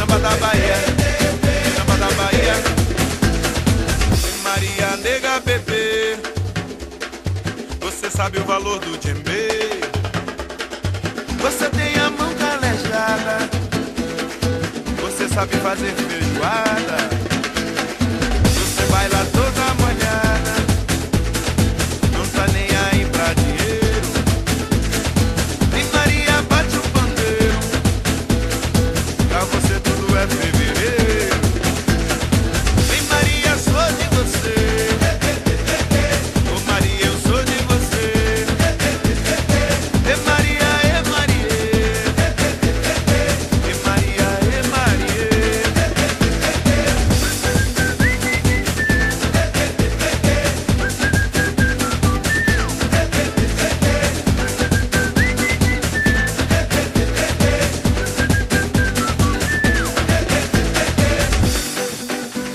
Samba da Bahia, samba da Bahia. Maria nega bebê, você sabe o valor do djembe. Você tem a mão calejada, você sabe fazer feijoada. Você baila toda molhada, não tá nem aí pra dinheiro. Vem Maria, bate o pandeiro, pra você tudo é fevereiro. Vem Maria, sou de você. Ô Maria, eu sou de você. E Maria, e Maria. E Maria, e Maria.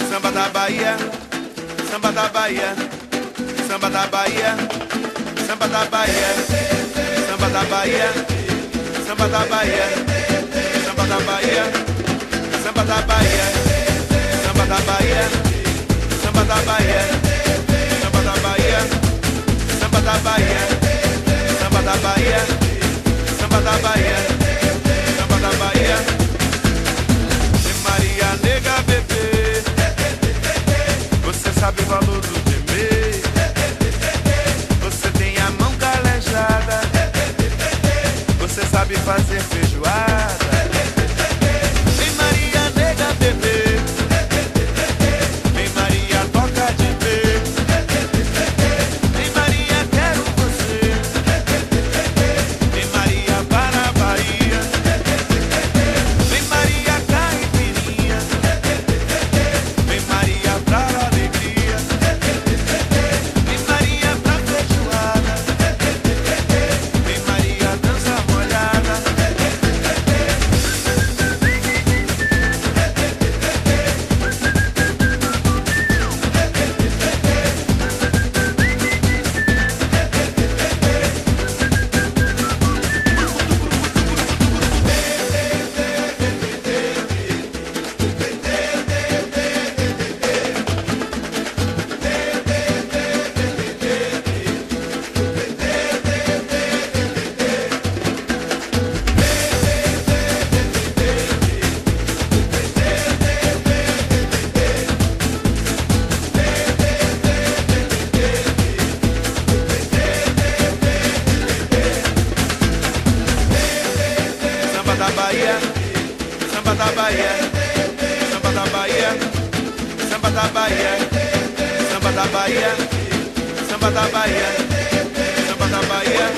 Samba da Bahia, samba da Bahia, samba da Bahia, samba da Bahia, samba da Bahia, samba da Bahia, samba da Bahia, samba da Bahia, samba da Bahia, samba da Bahia, samba da Bahia, samba da Bahia, samba da Bahia, samba da Bahia, samba da Bahia. E Maria nega bebê, você sabe o valor do djembe. Você tem a mão calejada, você sabe fazer feijoada. Vem Maria nega bebê, vem Maria toca de ver. Vem Maria quero você, vem Maria para a Bahia. Vem Maria caipirinha, vem Maria pra alegria. Vem Maria pra feijoada, vem Maria dança molhada. Samba da Bahia, samba da Bahia, samba da Bahia, samba da Bahia, samba da Bahia, samba da Bahia, samba da Bahia.